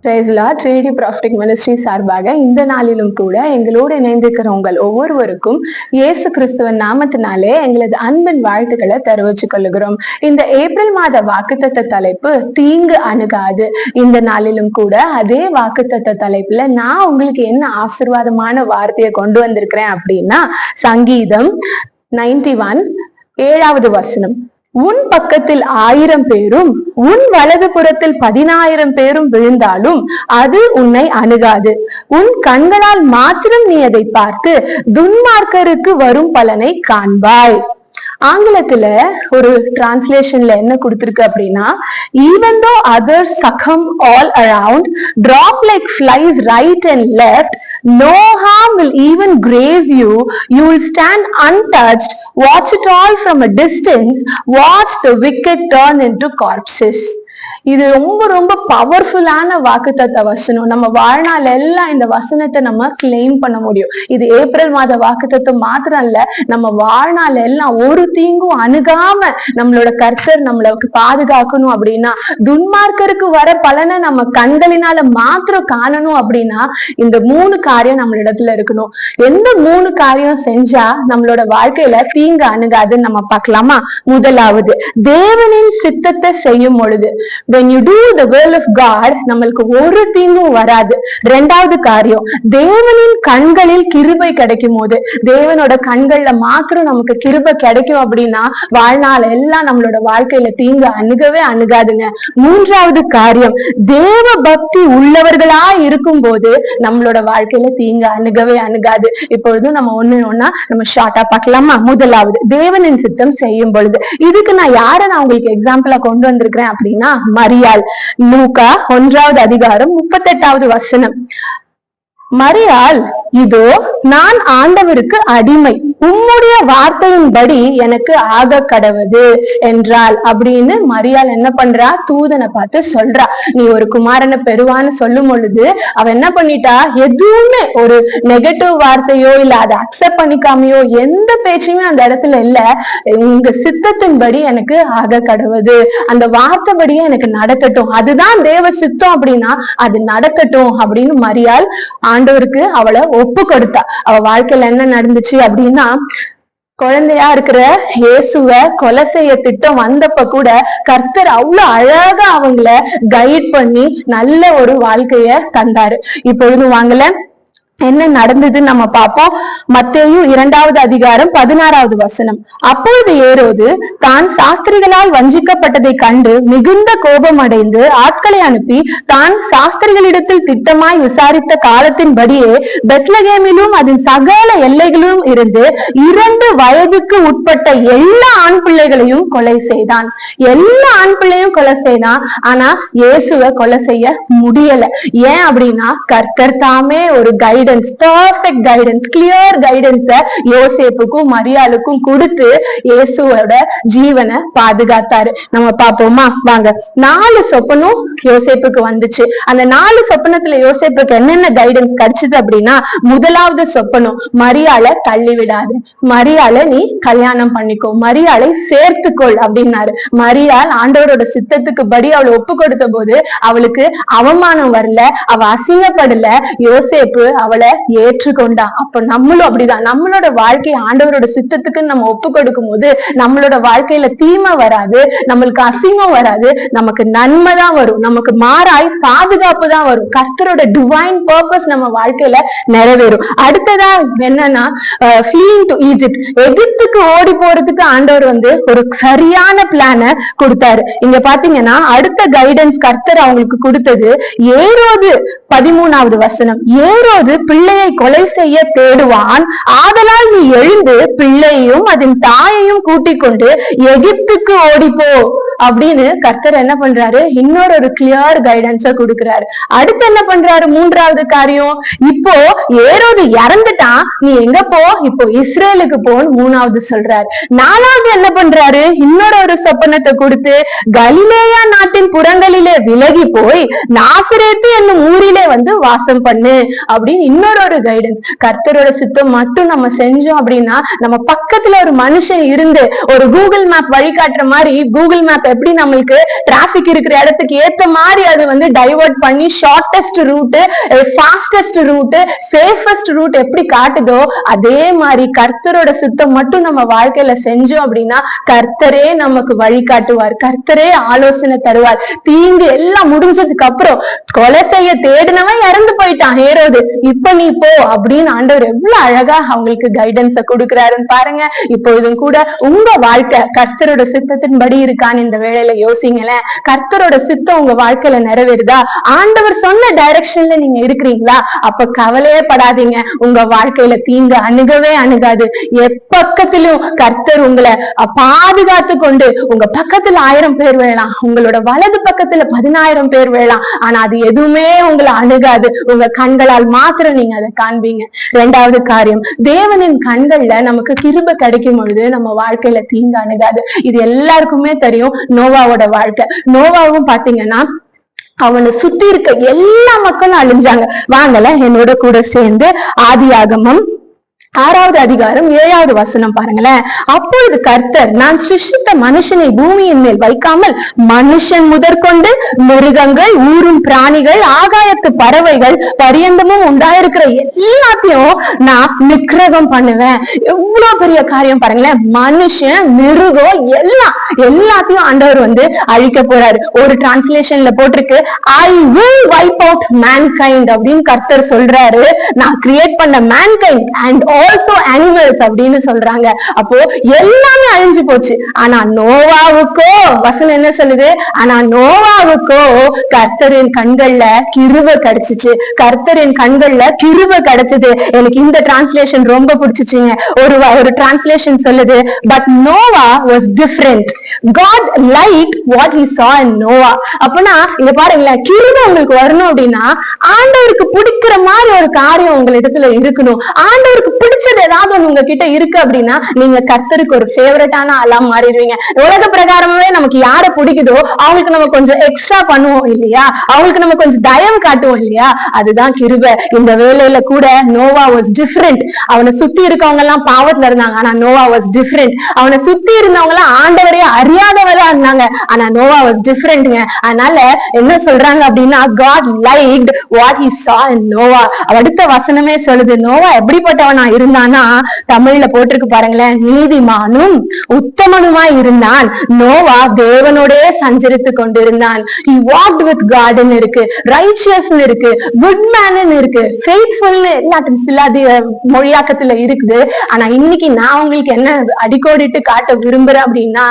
ட்ரேடி prophetic ministry சார்பாக இந்த நாளிலும் கூட எங்களோடு இணைந்திருக்கிற உங்கள் ஒவ்வொருவருக்கும் இயேசு கிறிஸ்துவின் நாமத்தினாலே எங்களது அன்பின் வாழ்த்துக்களை தெரிவித்துக் கொள்கிறோம். இந்த ஏப்ரல் மாத வாக்குத்தத்த தலைப்பு தீங்கு அணுகாது. இந்த நாளிலும் கூட அதே வாக்குத்தத்த தலைப்புல நான் உங்களுக்கு என்ன ஆசீர்வாதமான வார்த்தையை கொண்டு வந்திருக்கிறேன் அப்படின்னா, சங்கீதம் 91 7வது வசனம். உன் பக்கத்தில் 1000 பேரும் உன் வலது புறத்தில் 10,000 பேரும் விழுந்தாலும் அது உன்னை அணுகாது. உன் கண்களால் மாத்திரம் நீ அதை பார்த்து துன்மார்க்கருக்கு வரும் பலனை காண்பாய். ஆங்கிலத்துல ஒரு டிரான்ஸ்லேஷன்ல என்ன கொடுத்திருக்கு அப்படின்னா, even though others succumb all around, drop like flies right and left, no harm will even graze you. You will stand untouched. Watch it all from a distance. Watch the wicked turn into corpses. இது ரொம்ப ரொம்ப பவர்ஃபுல்லான வாக்குத்தத்த வசனம். நம்ம வாழ்நாள் எல்லாம் இந்த வசனத்தை நம்ம கிளைம் பண்ண முடியும். இது ஏப்ரல் மாத வாக்குத்தத்தம் மாத்திரம் இல்ல, நம்ம வாழ்நாள் எல்லாம் ஒரு தீங்கும் அணுகாம நம்மளோட கர்த்தர் நம்மளுக்கு பாதுகாக்கணும் அப்படின்னா, துன்மார்க்கருக்கு வர பலனை நம்ம கண்களினால மாத்திரம் காணணும் அப்படின்னா இந்த 3 காரியம் நம்மளிடத்துல இருக்கணும். எந்த 3 காரியம் செஞ்சா நம்மளோட வாழ்க்கையில தீங்கு அணுகாதுன்னு நம்ம பார்க்கலாமா? முதலாவது, தேவனின் சித்தத்தை செய்யும் பொழுது, when you do the will of God, நம்மளுக்கு ஒரு தீங்கும் வராது. 2வது காரியம், தேவனின் கண்களில் கிருபை கிடைக்கும் போது, தேவனோட கண்கள்ல மாத்திரம் நமக்கு கிருபை கிடைக்கும் அப்படின்னா வாழ்நாள் எல்லாம் நம்மளோட வாழ்க்கையில தீங்கு அணுகவே அணுகாதுங்க. 3வது காரியம், தேவ பக்தி உள்ளவர்களா இருக்கும் போது நம்மளோட வாழ்க்கையில தீங்கு அணுகவே அணுகாது. இப்பொழுதும் நம்ம ஒன்னா நம்ம ஷார்ட்டா பார்க்கலாமா? முதலாவது, தேவனின் சித்தம் செய்யும் பொழுது. இதுக்கு நான் நான் உங்களுக்கு எக்ஸாம்பிளா கொண்டு வந்திருக்கிறேன் அப்படின்னா, மரியாள். லூக்கா 1வது அதிகாரம் 38வது வசனம். மரியாள், இதோ நான் ஆண்டவருக்கு அடிமை, உம்முடைய வார்த்தையின்படி எனக்கு ஆக கடவுது என்றாள் அப்படின்னு மரியாள் என்ன பண்றா? தூதனை பார்த்து சொல்றா, நீ ஒரு குமாரனை பெறுவான்னு சொல்லும் பொழுது அவ என்ன பண்ணிட்டா? எதுவுமே ஒரு நெகட்டிவ் வார்த்தையோ இல்ல அதை அக்செப்ட் பண்ணிக்காமையோ எந்த பேச்சுமே அந்த இடத்துல இல்ல. உங்க சித்தத்தின்படி எனக்கு ஆக கடவுது, அந்த வார்த்தைப்படியே எனக்கு நடக்கட்டும், அதுதான் தேவ சித்தம் அப்படின்னா அது நடக்கட்டும் அப்படின்னு மரியாள் ஆண்டவருக்கு அவளை ஒப்பு கொடுத்தா. அவ வாழ்க்கையில என்ன நடந்துச்சு அப்படின்னா, குழந்தையா இருக்கிற இயேசுவ கொலை செய்ய திட்டம் வந்தப்ப கூட கர்த்தர் அவ்வளவு அழகா அவங்கள கைட் பண்ணி நல்ல ஒரு வாழ்க்கைய தந்தாரு. இப்பொழுது வாங்கல என்ன நடந்ததுன்னு நம்ம பார்ப்போம். மத்தேயு 2வது அதிகாரம் 16வது வசனம். அப்பொழுது ஏரோது தான் சாஸ்திரிகளால் வஞ்சிக்கப்பட்டதை கண்டு மிகுந்த கோபம் அடைந்து ஆட்களை அனுப்பி தான் சாஸ்திரிகளிடத்தில் திட்டமாய் விசாரித்த காலத்தின்படியே பெத்லகேமிலும் அதன் சகல எல்லைகளிலும் இருந்து 2 வயதுக்கு உட்பட்ட எல்லா ஆண் பிள்ளைகளையும் கொலை செய்தான். எல்லா ஆண் பிள்ளையும் கொலை செய்தான். ஆனா இயேசுவை கொலை செய்ய முடியல. ஏன் அப்படின்னா, கர்த்தர் தாமே ஒரு கைடன்ஸ், பர்ஃபெக்ட் கைடன்ஸ், கிளியர் கைடன்ஸ யோசேப்புக்கும் மரியாளுக்கும் கொடுத்து இயேசுவோட ஜீவனை பாதுகாத்தாரு. நம்ம பாப்போமா? வாங்க. 4 சொப்பனம் யோசேப்புக்கு வந்துச்சு. அந்த 4 சொப்பனத்துல யோசேப்புக்கு என்னென்ன கைடன்ஸ் கிடைச்சது அப்படின்னா, முதலாவது சொப்பனம், மரியாளை தள்ளி விடாது, மரியாளை நீ கல்யாணம் பண்ணிக்கோ, மரியாளை சேர்த்துக்கொள் அப்படின்னாரு. மரியாள் ஆண்டவரோட சித்தத்துக்கு படி அவளை ஒப்பு கொடுத்த போது அவளுக்கு அவமானம் வரல, அவ அசிங்கப்படல. யோசேப்பு அவளை ஏற்றுக்கொண்டா. அப்ப நம்மளும் அப்படிதான். நம்மளோட வாழ்க்கையை ஆண்டவரோட சித்தத்துக்கு நம்ம ஒப்பு கொடுக்கும் போது நம்மளோட வாழ்க்கையில தீமை வராது, நம்மளுக்கு அசிங்கம் வராது, நமக்கு நன்மை தான் வரும், நமக்கு மாறாய் பாதுகாப்பு தான் வரும். கர்த்தரோட டிவைன் பர்பஸ் நம்ம வாழ்க்கையில நிறைவேறும். அடுத்ததா என்னன்னா, fleeing to Egypt, எகிப்துக்கு ஓடி போறதுக்கு ஆண்டவர் ஒரு சரியான பிளான கொடுத்தாரு. இங்க பாத்தீங்கன்னா அடுத்த கைடன்ஸ் கர்த்தர் அவங்களுக்கு கொடுத்தது ஏரோது 13வது வசனம். ஏரோது பிள்ளையை கொலை செய்ய தேடுவான், ஆதலால் நீ எழுந்து பிள்ளையையும் அதன் தாயையும் கூட்டிக் கொண்டு எகிப்துக்கு ஓடிப்போ அப்படின்னு கர்த்தர் என்ன பண்றாரு? இன்னொரு கிளியர் கைடன்ஸ கொடுக்கிறாரு. அடுத்து என்ன பண்றாரு? 3வது காரியம், இப்போ ஏரோது இறந்துட்டான், நீ எங்க போ? இப்போ இஸ்ரேலுக்கு போன்னு 3வது சொல்றாரு. 4வது என்ன பண்றாரு? இன்னொரு சொப்பனத்தை கொடுத்து கலிலேயா நாட்டின் புறங்களிலே விலகி போய் நாசரேத்து என்னும் ஊரிலே வாசம் பண்ணு அப்படின்னு இன்னொரு கைடன்ஸ், கர்த்தரோட சித்தம் மட்டும் நம்ம செஞ்சோம் அப்படின்னா நம்ம பக்கத்துல ஒரு மனுஷன் இருந்து ஒரு கூகுள் மேப் வழிகாட்டுற மாதிரி, கூகுள் மேப் எப்படி நம்மளுக்கு டிராபிக் இருக்கிற இடத்துக்கு ஏத்த மாதிரி அது வந்து டைவர்ட் பண்ணி shortest route, fastest route, safest route எப்படி காட்டுதோ அதே மாதிரி கர்த்தரோட சித்தம் மட்டும் நம்ம வாழ்க்கையில செஞ்சோம் அப்படின்னா கர்த்தரே நமக்கு வழிகாட்டுவார், கர்த்தரே ஆலோசனை தருவார். தீங்கு எல்லாம் முடிஞ்சதுக்கு அப்புறம் கொலை செய்ய தேடினவன் இறந்து போயிட்டான் ஹேரோது, இப்ப நீ போ அப்படின்னு ஆண்டவர் எவ்வளவு அழகா அவங்களுக்கு கைடன்ஸ கொடுக்கிறாருன்னு பாருங்க. இப்பொழுதும் கூட உங்க வாழ்க்கை கர்த்தரோட சித்தத்தின்படி இருக்கான்னு இந்த வேளையில யோசிங்களேன். கர்த்தரோட சித்தம் உங்க வாழ்க்கையில நிறைவேறுதா? ஆண்டவர் சொன்ன டைரக்ஷன்ல நீங்க இருக்கிறீங்களா? அப்ப கவலையே படாதீங்க, உங்க வாழ்க்கையில தீங்கு அணுகவே அணுகாது. எப்பக்கத்திலும் கர்த்தர் உங்களை பாதுகாத்து கொண்டு, உங்க பக்கத்துல 1000 பேர் வேளாம், உங்களோட வலது பக்கத்துல 10,000 பேர் வேளாம், ஆனா அது எதுவுமே உங்களை அணுகாது. உங்க கண்களால் மாத்திரம் நீங்க அதை காண்பீங்க. 2வது காரியம், தேவனின் கண்கள்ல நமக்கு கிருபை கிடைக்கும் பொழுது நம்ம வாழ்க்கையில தீங்கு அணுகாது. இது எல்லாருக்குமே தெரியும். நோவாவோட வாழ்க்கை, நோவாவும் பாத்தீங்கன்னா அவனை சுத்தி இருக்க எல்லா மக்களும் அழிஞ்சாங்க. வாங்கல என்னோட கூட சேர்ந்து ஆதியாகமம் 6வது அதிகாரம் 7வது வசனம் பாருங்களேன். அப்பொழுது கர்த்தர், நான் சிருஷ்டித்த மனுஷனை பூமியின் மேல் வைக்காமல் மனுஷன் முதற்கொண்டு மிருகங்கள், ஊரும் பிராணிகள், ஆகாயத்து பறவைகள் பரியந்தமும் உண்டாயிருக்கிற எல்லாத்தையும் நான் நிக்கிரகம் பண்ணுவேன். எவ்வளவு பெரிய காரியம் பாருங்களேன். மனுஷன், மிருகம் எல்லாத்தையும் ஆண்டவர் வந்து அழிக்க போறாரு. ஒரு டிரான்ஸ்லேஷன்ல போட்டிருக்கு, I will vibe out mankind அப்படின்னு கர்த்தர் சொல்றாரு. நான் கிரியேட் பண்ண மேன்கைண்ட் அண்ட் ஆல்சோ அனிமல்ஸ் அப்படின்னு சொல்றாங்க. அப்போ எல்லாமே அழிஞ்சு போச்சு. ஆனா நோவாவுக்கோ வசனம் என்ன சொல்லுது? ஆனா நோவாவுக்கோ கர்த்தரின் கண்கள்ல கிருபை கிடைச்சிச்சு, கர்த்தரின் கண்கள்ல கிருபை கிடைச்சது. எனக்கு இந்த டிரான்ஸ்லேஷன் ரொம்ப பிடிச்சிச்சுங்க. ஒரு டிரான்ஸ்லேஷன் சொல்லுது, but Noah was different, God liked what he saw in Noah. அப்பனா இங்க பாருங்களேன், கிருபை உங்களுக்கு வரணும் அப்படின்னா ஆண்டவருக்கு பிடிக்கிற மாதிரி ஒரு காரியம் உங்க இடத்துல இருக்கணும். ஆண்டவருக்கு பிடிச்சது ஏதாவது ஒண்ணு உங்ககிட்ட இருக்கு அப்படின்னா நீங்க கர்த்தருக்கு ஒரு ஃபேவரட்டான ஆளா மாறிடுவீங்க. உலக பிரகாரமே நமக்கு யாரை பிடிக்குதோ அவங்களுக்கு நம்ம கொஞ்சம் எக்ஸ்ட்ரா பண்ணுவோம் இல்லையா? அவங்களுக்கு நம்ம கொஞ்சம் தயவு காட்டுவோம் இல்லையா? அதுதான் கிருபை. இந்த வேலையில கூட நோவா வாஸ் டிஃபரெண்ட். அவனை சுத்தி இருக்கவங்க எல்லாம் பாவத்துல இருந்தாங்க, ஆனா நோவா வாஸ் டிஃபரெண்ட். அவனை சுத்தி இருந்தவங்க எல்லாம் ஆண்டவரையே அறியாதவரா இருந்தாங்க, ஆனா நோவா வாஸ் டிஃபரெண்ட்ங்க. அதனால என்ன சொல்றாங்க அப்படின்னா, God liked what he saw in Noah. அடுத்த வசனமே சொல்லுது, நோவா எப்படிப்பட்டவனா இருந்தானா, தமிழ்ல போட்டிருக்கு பாருங்களேன், நீதிமானும் உத்தமனுமா இருந்தான். நோவா தேவனோட சஞ்சரித்து கொண்டிருந்தான். He walked with God ன்னு இருக்கு, righteous ன்னு இருக்கு, good man ன்னு இருக்கு, faithful ன்னு எல்லாத்தையும் சிலாதி மொழியாக்கத்துல இருக்குது. ஆனா இன்னைக்கு நான் உங்களுக்கு என்ன அடிக்கோடிட்டு காட்ட விரும்புறேன் அப்படின்னா,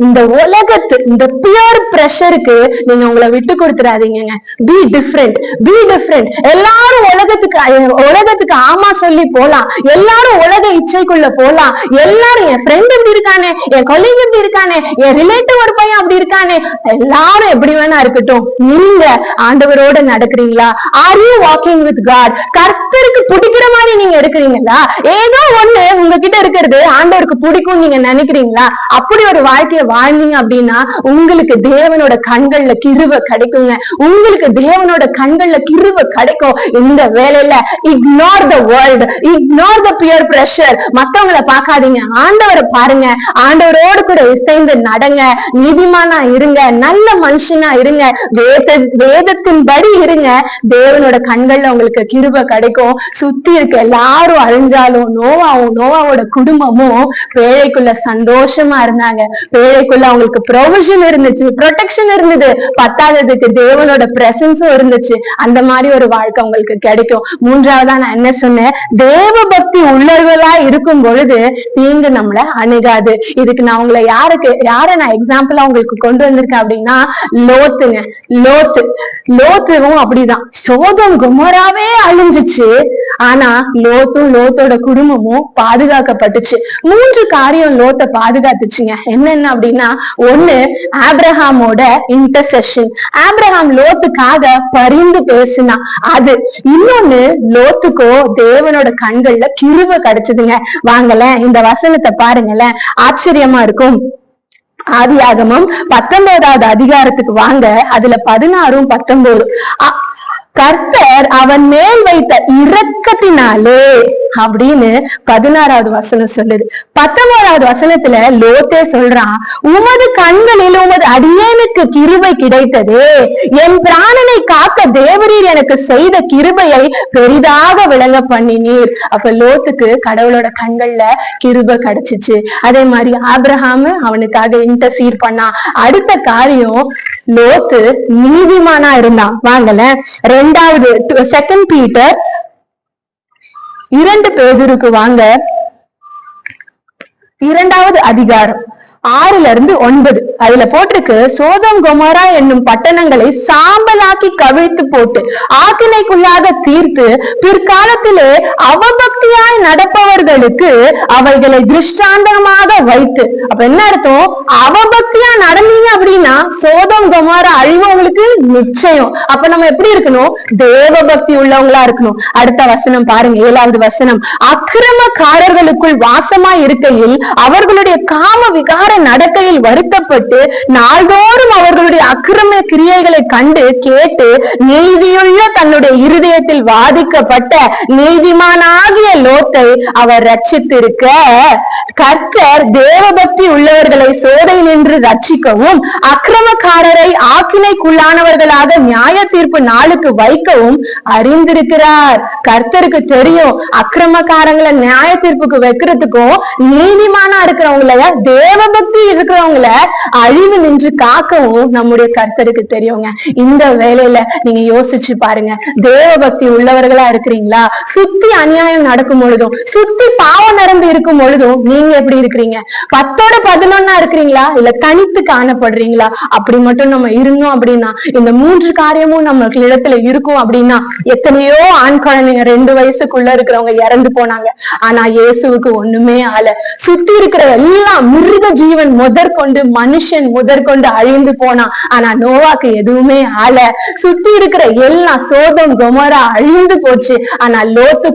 இந்த உலகத்து இந்த பியர் பிரஷருக்கு நீங்க உங்களை விட்டு கொடுத்துடாதீங்க. Be different, be different. எல்லாரும் உலகத்துக்கு ஆமா சொல்லி போலாம், எல்லாரும் உலக இச்சைக்குள்ள போலாம், எல்லாரும் என் ஃப்ரெண்ட் எப்படி இருக்கானே, என் கொலீக் எப்படி இருக்கானே, என் ரிலேட்டிவ் ஒரு பையன் அப்படி இருக்கானே, எல்லாரும் எப்படி வேணா இருக்கட்டும். நீங்க ஆண்டவரோட நடக்கிறீங்களா? Are you walking with God? கர்த்தருக்கு பிடிக்கிற மாதிரி நீங்க இருக்கிறீங்களா? ஏதோ ஒண்ணு உங்ககிட்ட இருக்கிறது ஆண்டவருக்கு பிடிக்கும் நீங்க நினைக்கிறீங்களா? அப்படி ஒரு வாழ்க்கைய வாழ்ந்தீங்க அப்படின்னா உங்களுக்கு தேவனோட கண்கள்ல கிருபை கிடைக்குங்க. உங்களுக்கு தேவனோட கண்கள்ல கிருபை கிடைக்கும். இந்த வேலையில ignore the world, ignore the peer pressure. மத்தவங்களை பார்க்காதீங்க, ஆண்டவரை பாருங்க. ஆண்டவரோடு கூட இசைந்து நடங்க, நீதிமானா இருங்க, நல்ல மனுஷனா இருங்க, வேதத்தின்படி இருங்க. தேவனோட கண்கள்ல உங்களுக்கு கிருபை கிடைக்கும். சுத்தி இருக்க எல்லாரும் அழிஞ்சாலும் நோவாவோட குடும்பமும் பேழைக்குள்ள சந்தோஷமா இருந்தாங்க. பேழைக்குள்ள அவங்களுக்கு ப்ரொவிஷன் இருந்துச்சு, ப்ரொடெக்ஷன் இருந்தது, பத்தாததுக்கு தேவனோட பிரசன்ஸும் இருந்துச்சு. அந்த மாதிரி ஒரு வாழ்க்கை உங்களுக்கு கிடைக்கும். 3வதா நான் என்ன சொன்னேன்? தேவ பக்தி உள்ளவர்களா இருக்கும் பொழுது தீங்கு நம்மள அணுகாது. இதுக்கு நான் உங்களை யாரை நான் எக்ஸாம்பிளா உங்களுக்கு கொண்டு வந்திருக்கேன் அப்படின்னா, லோத்துவும் அப்படிதான். சோதம் குமராவே அழிஞ்சிச்சு, ஆனா லோத்தோட குடும்பமும் பாதுகாக்கப்பட்டுச்சு. 3 காரியம் லோத்தை பாதுகாத்துச்சுங்க. என்னென்ன அப்படின்னா, ஒண்ணு ஆபிரகாமோட இன்டர்செஷன். ஆபிரகாம் லோத்துக்காக பரிந்து பேசினா அது. இன்னொன்னு, லோத்துக்கோ தேவனோட கண்கள்ல கிருபை கிடைச்சதுங்க. வாங்கல இந்த வசனத்தை பாருங்களேன், ஆச்சரியமா இருக்கும். ஆதியாகமம் 19வது அதிகாரத்துக்கு வாங்க, அதுல 16, 19. கர்த்தர் அவன் மேல் வைத்த இரக்கத்தினாலே அப்படின்னு 16வது வசனம் சொல்லுது. 19வது வசனத்துல லோத்தே சொல்றான், உமது கண்களில் உமது அடியேனுக்கு கிருபை கிடைத்ததே, என் பிராணனை காக்க தேவரீர் எனக்கு செய்த கிருபையை பெரிதாக விளங்க பண்ணினீர். அப்ப லோத்துக்கு கடவுளோட கண்கள்ல கிருபை கிடைச்சிச்சு. அதே மாதிரி ஆபிரகாம் அவனுக்காக இன்டர்சீட் பண்ணான். அடுத்த காரியம், லோத்து நீதிமானா இருந்தான். வாங்கல 2 பீட்டர் 2 பேதுருக்கு வாங்க, 2வது அதிகாரம் 6-9 அதுல போட்டிருக்கு, சோதம் கொமோரா என்னும் பட்டணங்களை சாம்பலாக்கி கவிழ்த்து போட்டு ஆக்கினைக்குள்ளாக தீர்த்து பிற்காலத்திலே அவபக்தியாய் நடப்பவர்களுக்கு அவைகளை திருஷ்டாந்தமாக வைத்து. அப்ப என்ன அர்த்தம்? அவபக்தியா நடந்தீங்க அப்படின்னா சோதம் கொமோரா அழிவு உங்களுக்கு நிச்சயம். அப்ப நம்ம எப்படி இருக்கணும்? தேவ பக்தி உள்ளவங்களா இருக்கணும். அடுத்த வசனம் பாருங்க, 7வது வசனம், அக்கிரமக்காரர்களுக்குள் வாசமா இருக்கையில் அவர்களுடைய காம விகார நடக்கையில் வருத்தப்பட்டு நாள்தோறும் அவர்களுடைய அக்கிரம கிரியைகளை கண்டு கேட்டு நீதியுள்ள தன்னுடைய இருதயத்தில் வாதிக்கப்பட்ட நீதிமானாகிய லோத்தை அவர் ரட்சித்திருக்க, கர்த்தர் தேவபக்தி உள்ளவர்களை சோதை நின்று ரட்சிக்கவும் அக்கிரமக்காரரை ஆக்கினைக்குள்ளானவர்களாக நியாய தீர்ப்பு நாளுக்கு வைக்கவும் அறிந்திருக்கிறார். கர்த்தருக்கு தெரியும், அக்கிரமக்காரங்களை நியாய தீர்ப்புக்கு வைக்கிறதுக்கும் நீதிமானா இருக்கிறவங்கள தேவபக்தி இருக்கிறவங்கள அழிவு நின்று காக்கவும் நம்முடைய கர்த்தருக்கு தெரியுங்க. இந்த வேலையில நீங்க யோசிச்சு பாருங்க, தேவபக்தி உள்ளவர்களா இருக்கிறீங்களா? சுத்தி அநியாயம் நடக்கும் பொழுதும், சுத்தி பாவம் நடந்து இருக்கும் பொழுதும் நீங்க எப்படி இருக்கிறீங்க? 10-11 இருக்கிறீங்களா, இல்ல தனித்து காணப்படுறீங்களா? அப்படி மட்டும் நம்ம இருந்தோம் அப்படின்னா, இந்த 3 காரியமும் நம்மளுக்கு இடத்துல இருக்கும் அப்படின்னா, எத்தனையோ ஆண் குழந்தைங்க 2 வயசுக்குள்ள இருக்கிறவங்க இறந்து போனாங்க. ஆனா இயேசுவுக்கு ஒண்ணுமே ஆல. சுத்தி இருக்கிற எல்லாம் மிருக ஜீவன் முதற்கொண்டு மனுஷன் முதற்கொண்டு அழிந்து போனான். ஆனா நோவாக்கு எதுவுமே ஆல. சுத்தி இருக்கிற எல்லாம் சோதம் கொமோரா அழிந்து போச்சு. ஆனா லோத்து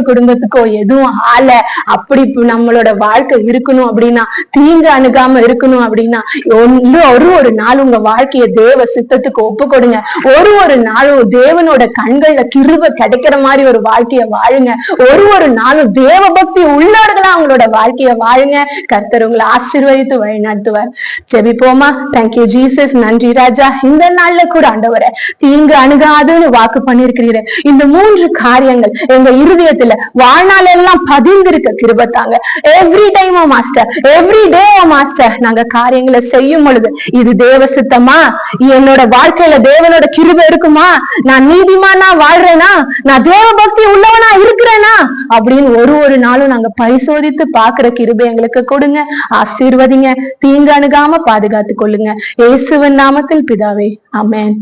குடும்பத்துக்கோ எதுவும் ஆல. அப்படி நம்மளோட வாழ்க்கை இருக்கணும் அப்படின்னா, தீங்கு அணுகாம இருக்கணும் அப்படின்னா, ஒரு நாள் உங்க வாழ்க்கைய தேவ சித்தத்துக்கு ஒப்பு கொடுங்க. ஒரு நாளும் தேவனோட கண்கள்ல கிருபை கிடைக்கிற மாதிரி ஒரு வாழ்க்கைய வாழுங்க. ஒரு நாளும் தேவ பக்தி உள்ளவர்களா அவங்களோட வாழ்க்கைய வாழுங்க. கர்த்தர் உங்களை ஆசீர்வதித்து வழிநடத்துவார். ஜெபிப்போமா? Thank you Jesus. நன்றி ராஜா, இந்த நாள்ல கூட ஆண்டவரே தீங்கு அணுகாதுன்னு வாக்கு பண்ணிருக்கிறீங்க. இந்த 3 காரியங்கள் எங்க இருதயத்துல வாழ்நாள் எல்லாம் பதிந்திருக்க கிருபத்தாங்க. Every time master, every day master, நாங்க காரியங்களை செய்யும் பொழுது இது தேவ சித்தமா? என்னோட வாழ்க்கையில தேவனோட கிருபை இருக்குமா? நான் நீதிமானா வாழ்றேனா? நான் தேவ பக்தி உள்ளவனா இருக்கிறேனா அப்படின்னு ஒரு நாளும் நாங்க பரிசோதித்து பாக்குற கிருபை எங்களுக்கு கொடுங்க. ஆசீர்வதிங்க. தீங்கு அணுகாம பாதுகாத்துக் கொள்ளுங்க. இயேசுவின் நாமத்தில் பிதாவே, ஆமென்.